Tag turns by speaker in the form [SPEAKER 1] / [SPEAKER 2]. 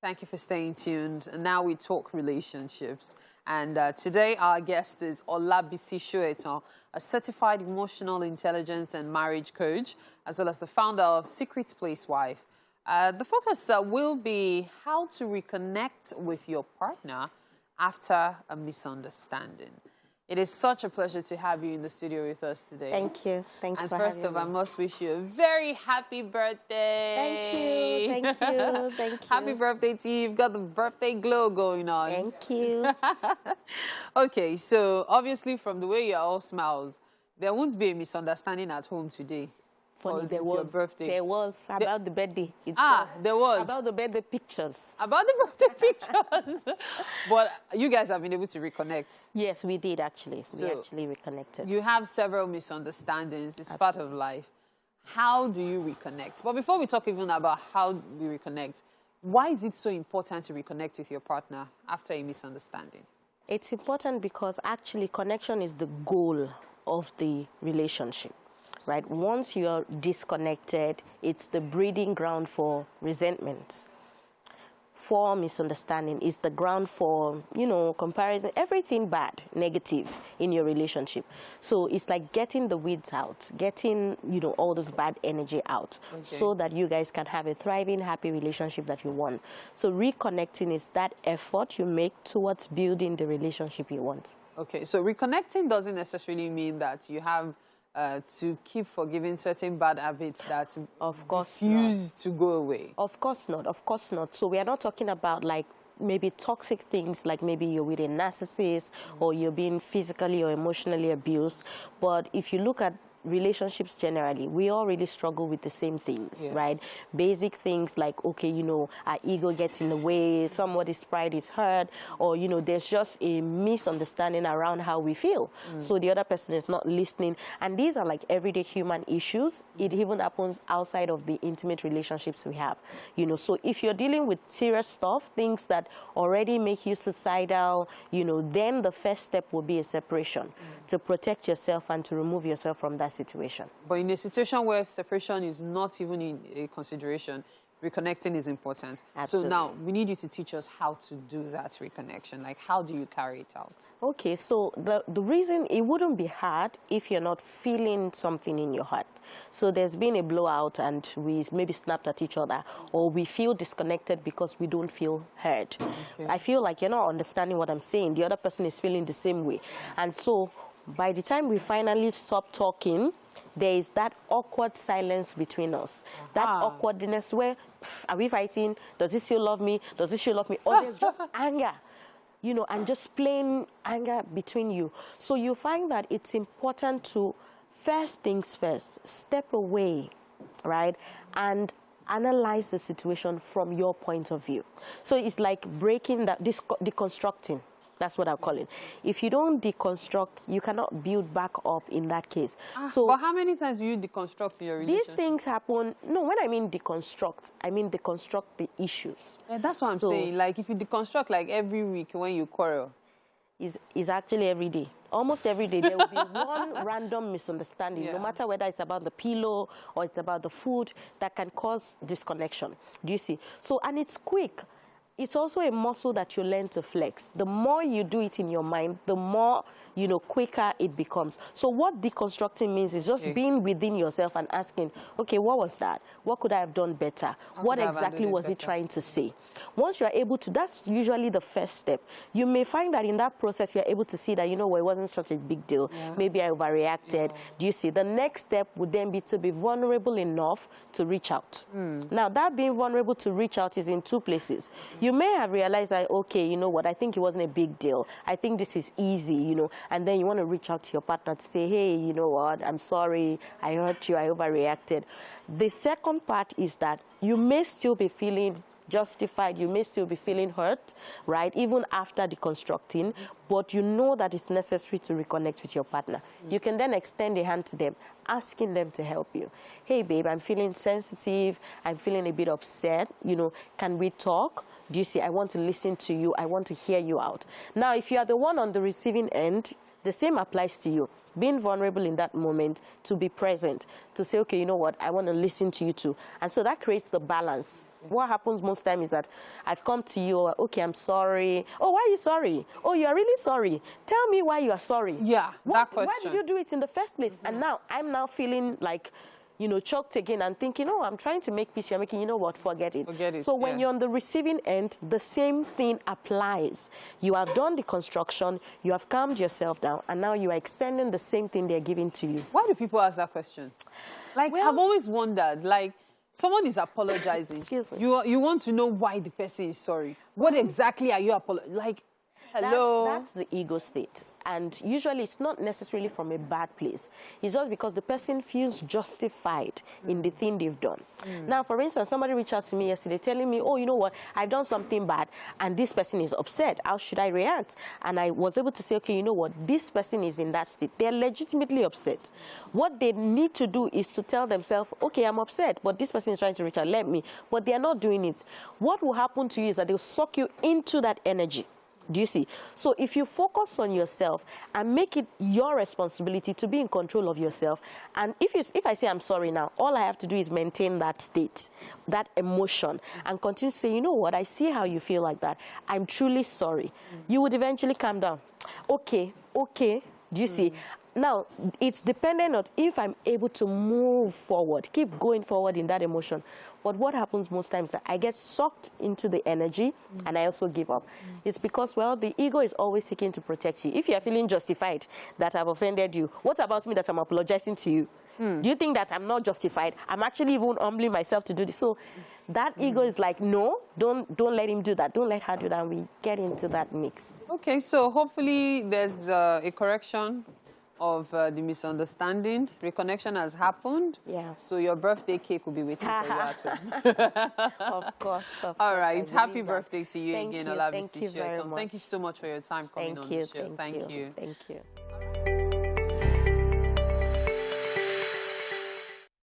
[SPEAKER 1] Thank you for staying tuned. And now we talk relationships. And today our guest is Olabisi Shoetan, a certified emotional intelligence and marriage coach, as well as the founder of Secret Place Wife. The focus will be how to reconnect with your partner after a misunderstanding. It is such a pleasure to have you in the studio with us today.
[SPEAKER 2] Thank you. Thank you
[SPEAKER 1] and
[SPEAKER 2] for
[SPEAKER 1] first
[SPEAKER 2] having
[SPEAKER 1] of all, I
[SPEAKER 2] me.
[SPEAKER 1] must wish you a very happy birthday.
[SPEAKER 2] Thank you. Thank you. Thank you.
[SPEAKER 1] Happy birthday to you. You've got the birthday glow going on.
[SPEAKER 2] Thank you.
[SPEAKER 1] Okay, so obviously from the way you're all smiles, there won't be a misunderstanding at home today.
[SPEAKER 2] Funny,
[SPEAKER 1] It's your birthday.
[SPEAKER 2] There was about the birthday itself.
[SPEAKER 1] There was.
[SPEAKER 2] About the birthday pictures.
[SPEAKER 1] About the birthday pictures. But you guys have been able to reconnect.
[SPEAKER 2] Yes, we did actually.
[SPEAKER 1] So
[SPEAKER 2] we actually reconnected.
[SPEAKER 1] You have several misunderstandings. It's part of life. How do you reconnect? But before we talk even about how we reconnect, why is it so important to reconnect with your partner after a misunderstanding?
[SPEAKER 2] It's important because actually connection is the goal of the relationship. Right? Once you're disconnected, it's the breeding ground for resentment, for misunderstanding. It's the ground for, comparison, everything bad, negative in your relationship. So it's like getting the weeds out, getting, all this bad energy out, so that you guys can have a thriving, happy relationship that you want. So reconnecting is that effort you make towards building the relationship you want. Okay,
[SPEAKER 1] so reconnecting doesn't necessarily mean that you have to keep forgiving certain bad habits that refuse to go away.
[SPEAKER 2] Of course not. Of course not. So we are not talking about like maybe toxic things, like maybe you're with a narcissist or you're being physically or emotionally abused. But if you look at relationships generally, we all really struggle with the same things, right? Basic things like, okay, our ego gets in the way, somebody's pride is hurt, or, there's just a misunderstanding around how we feel. So the other person is not listening. And these are like everyday human issues. It even happens outside of the intimate relationships we have, So if you're dealing with serious stuff, things that already make you suicidal, then the first step will be a separation to protect yourself and to remove yourself from that situation.
[SPEAKER 1] But in a situation where separation is not even in a consideration, reconnecting is important.
[SPEAKER 2] Absolutely.
[SPEAKER 1] So now we need you to teach us how to do that reconnection. Like, how do you carry it out?
[SPEAKER 2] Okay, so the reason it wouldn't be hard if you're not feeling something in your heart. So there's been a blowout and we maybe snapped at each other, or we feel disconnected because we don't feel heard. I feel like you're not understanding what I'm saying. The other person is feeling the same way. And so by the time we finally stop talking, there is that awkward silence between us. That awkwardness where, are we fighting? Does he still love me? Does he still love me? Or there's just anger, and just plain anger between you. So you find that it's important to, first things first, step away, right? And analyze the situation from your point of view. So it's like breaking that, deconstructing. That's what I call it. If you don't deconstruct, you cannot build back up in that case.
[SPEAKER 1] But how many times do you deconstruct in your relationship?
[SPEAKER 2] These things happen. No, when I mean deconstruct, I mean deconstruct the issues.
[SPEAKER 1] Yeah, that's what I'm saying. Like, if you deconstruct like every week when you quarrel.
[SPEAKER 2] Is actually every day. Almost every day there will be one random misunderstanding, no matter whether it's about the pillow or it's about the food, that can cause disconnection. Do you see? So, and it's quick. It's also a muscle that you learn to flex. The more you do it in your mind, the more, quicker it becomes. So what deconstructing means is just being within yourself and asking, okay, what was that? What could I have done better? What exactly was it trying to say? Once you're able to, that's usually the first step. You may find that in that process, you're able to see that, it wasn't such a big deal. Maybe I overreacted. Do you see? The next step would then be to be vulnerable enough to reach out. Now, that being vulnerable to reach out is in two places. You may have realized that, okay, you know what, I think it wasn't a big deal. I think this is easy, and then you want to reach out to your partner to say, hey, you know what, I'm sorry, I hurt you, I overreacted. The second part is that you may still be feeling justified, you may still be feeling hurt, right, even after deconstructing, but you know that it's necessary to reconnect with your partner. You can then extend a hand to them, asking them to help you. Hey, babe, I'm feeling sensitive, I'm feeling a bit upset, can we talk? Do you see, I want to listen to you, I want to hear you out. Now, if you are the one on the receiving end, the same applies to you. Being vulnerable in that moment, to be present, to say, okay, you know what, I want to listen to you too. And so that creates the balance what happens most time is that I've come to you, okay, I'm sorry. Oh, why are you sorry? Oh, you are really sorry. Tell me why you are sorry.
[SPEAKER 1] Yeah, that question.
[SPEAKER 2] Why did you do it in the first place? And now I'm now feeling like, you know, choked again and thinking, oh, I'm trying to make peace. You're making, you know what, forget it.
[SPEAKER 1] Forget it.
[SPEAKER 2] So when you're on the receiving end, the same thing applies. You have done the construction, you have calmed yourself down, and now you are extending the same thing they're giving to you.
[SPEAKER 1] Why do people ask that question? Like, I've always wondered, like, someone is apologizing.
[SPEAKER 2] Excuse me.
[SPEAKER 1] You want to know why the person is sorry. What exactly are you apologizing? Like, hello?
[SPEAKER 2] That's the ego state. And usually it's not necessarily from a bad place. It's just because the person feels justified in the thing they've done. Now, for instance, somebody reached out to me yesterday telling me, oh, you know what, I've done something bad and this person is upset. How should I react? And I was able to say, okay, you know what, this person is in that state. They're legitimately upset. What they need to do is to tell themselves, okay, I'm upset, but this person is trying to reach out, let me. But they are not doing it. What will happen to you is that they'll suck you into that energy. Do you see? So if you focus on yourself and make it your responsibility to be in control of yourself, and if I say I'm sorry now, all I have to do is maintain that state, that emotion, and continue to say, you know what, I see how you feel like that. I'm truly sorry. You would eventually calm down. Okay. Do you see? Now, it's dependent on if I'm able to move forward, keep going forward in that emotion. But what happens most times is that I get sucked into the energy and I also give up. It's because, well, the ego is always seeking to protect you. If you're feeling justified that I've offended you, what about me that I'm apologizing to you? Do you think that I'm not justified? I'm actually even humbling myself to do this. So that ego is like, no, don't let him do that. Don't let her do that. And we get into that mix.
[SPEAKER 1] Okay, so hopefully there's a correction of the misunderstanding. Reconnection has happened.
[SPEAKER 2] Yeah.
[SPEAKER 1] So your birthday cake will be waiting for you at home.
[SPEAKER 2] Of course.
[SPEAKER 1] All right. Happy birthday to you again, Olabisi.
[SPEAKER 2] Thank you very much.
[SPEAKER 1] Thank you so much for your time coming on the show. Thank you.
[SPEAKER 2] Thank you.